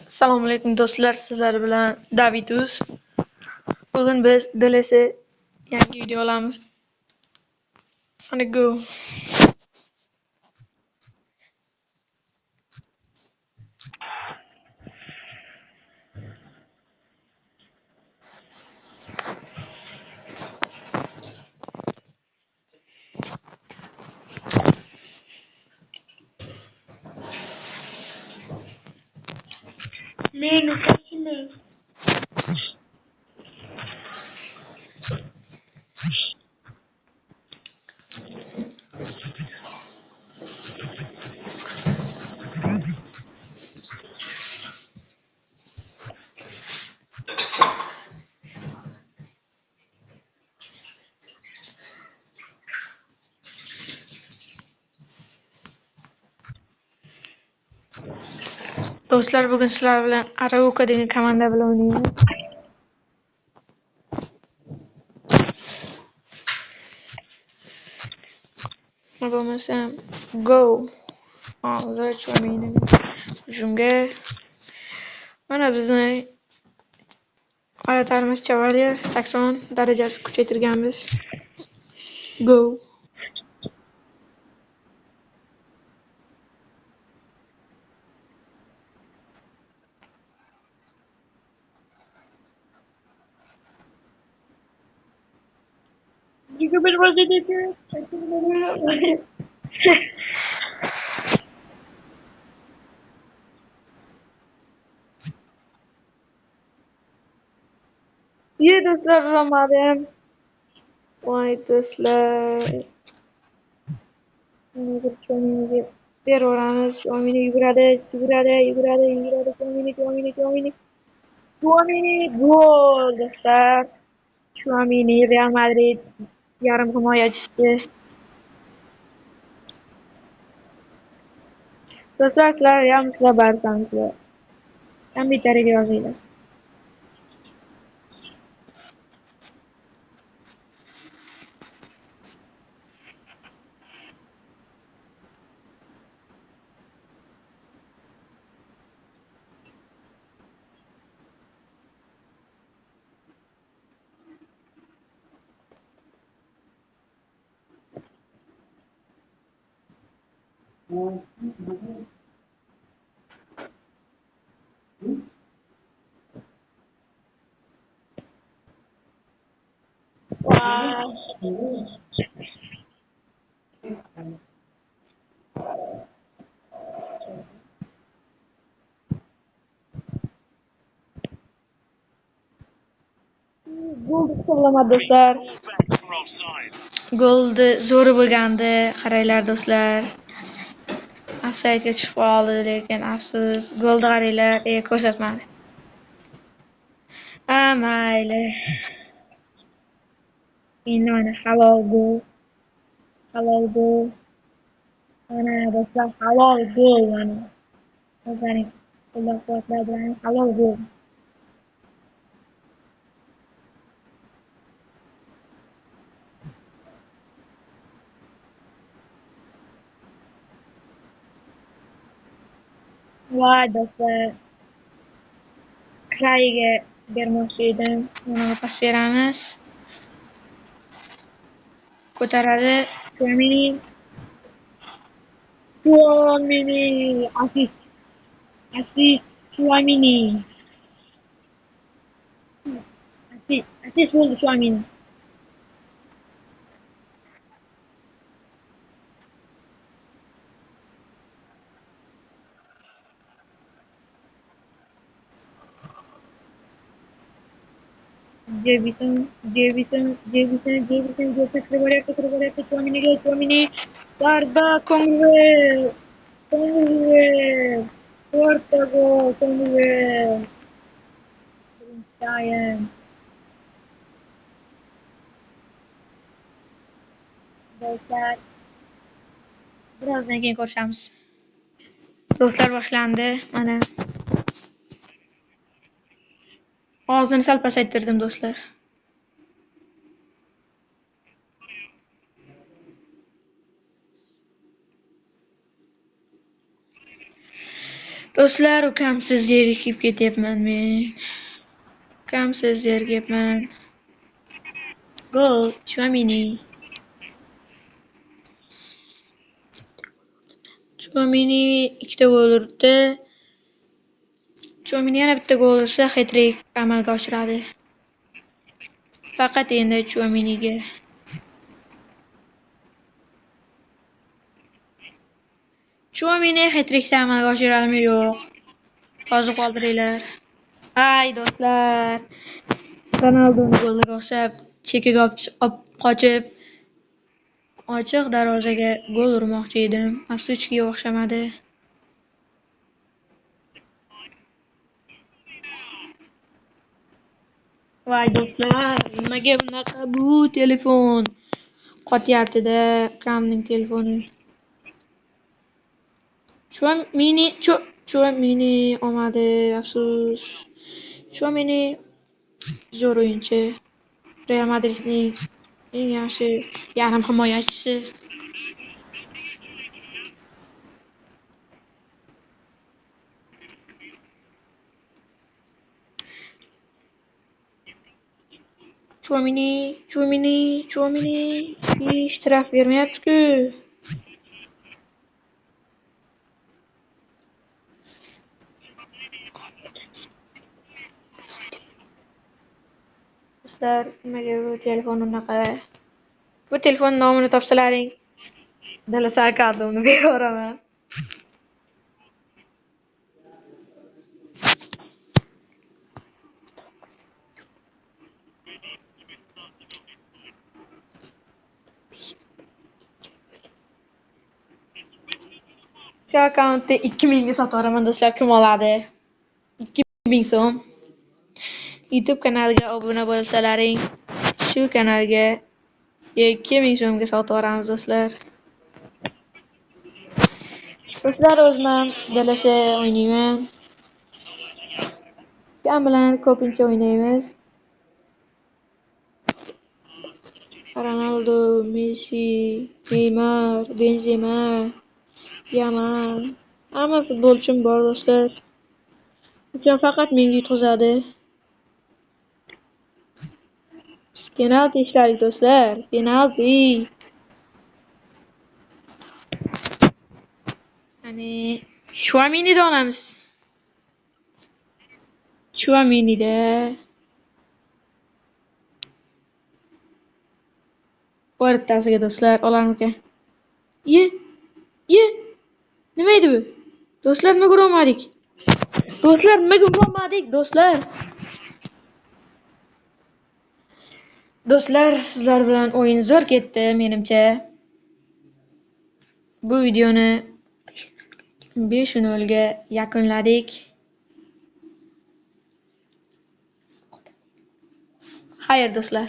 Assalomu alaykum do'stlar, sizlar bilan Daviduz. Bugun biz DLC yangi video olamiz. Hadi go. Menü seçimi. Do'stlar, bugun sizlar bilan Arauca degan komanda bilan o'ynaymiz. Bo'lmasam go. Hozir cho'mini hujumga. Mana bizni Ayatarmiz Chevalier 80 darajasi kuchaytirganmiz. Go. Juga berbahasa dia. Ye do'stlar, ro'marim. Voy do'stlar. Hozir cho'miniga beraveramiz. Cho'mini yuguradi. Cho'mini gol do'stlar. Cho'mini Real Madrid yarim himoyachisi. Do'stlar, sizlar Realmisizlar, Barsamisizlar? Kommentariyga yozinglar. Gol hisoblanadi do'stlar. Golni zo'ri bo'lgandi. Qaranglar do'stlar. Offside'ga tushib qoldi, lekin afsus. Golni qaranglar, ko'rsatmadi. Mayli. Endi mana halol gol. Mana do'stlar, halol gol mana. O'zlaring qo'llab-quvvatlar bilan halol gol. Voy do'stlar. Krayiga bermoqchi edim. Mana pas beramiz. Ko'taradi. Cho'mini. Assist. Cho'mini. Assist bo'ldi Cho'mini. Jevison, ko'tarib Cho'mini. Darda Ko'ngilli. To'rtta gol Ko'ngilli. Birinchi do'stlar, birozdan keyin ko'rishamiz. Do'stlar, boshlandi. Mana ovozini sal pasaytirdim do'stlar. Do'stlar, ukamsiz yerga ketyapman men. Ukamsiz yergayapman. Gol, Chouamini. Chouamini ikkita gol urdi. Chouamini yana bitta gol ursa, hat-trik amalga oshiradi. Faqat endi Chouaminiga. Chouamini hat-trikni amalga oshiradimi yo'q? Yozib qoldiringlar. Ay do'stlar, Ronaldoni golga o'xshab chekiga qochib ochiq darvozaga gol urmoqchi edim. Afsuski o'xshamadi. Voy do'stlar, nimaga bunaqa bu telefon qotyapti-da, ukamning telefoni. Chouamini olmadi, afsus. Chouamini zo'r o'yinchi. Real Madridning eng yaxshi yarim himoyachisi. Chouamini hech taraf bermayapti-ku. Do'stlar, nimaga bu telefon unaqa? Bu telefon nomini topsalaring, dalasa akadimni beraman. Shu akkauntni 2000 ga sotaman do'stlar, kim oladi? 2000 so'm. YouTube kanaliga obuna bo'lsalaring, shu kanalga 2000 so'mga sotaveramiz do'stlar. Do'stlar, o'zim dalasa o'ynayman. Ukam bilan ko'pincha o'ynaymiz. Ronaldo, Messi, Neymar, Benzema, Yamal. Hamma futbolchim bor do'stlar. Ukam faqat menga yutqazadi. Penalti ishladik do'stlar. Penalti. Ya'ni Chouaminida olamiz. Chouaminida. O'rtasiga do'stlar olarmikan? Ye. Nima edi bu? Do'stlar, nimaga urolmadik? Do'stlar, sizlar bilan o'yin zo'r ketdi, menimcha. Bu videoni 5-0 ga yakunladik. Xayr do'stlar.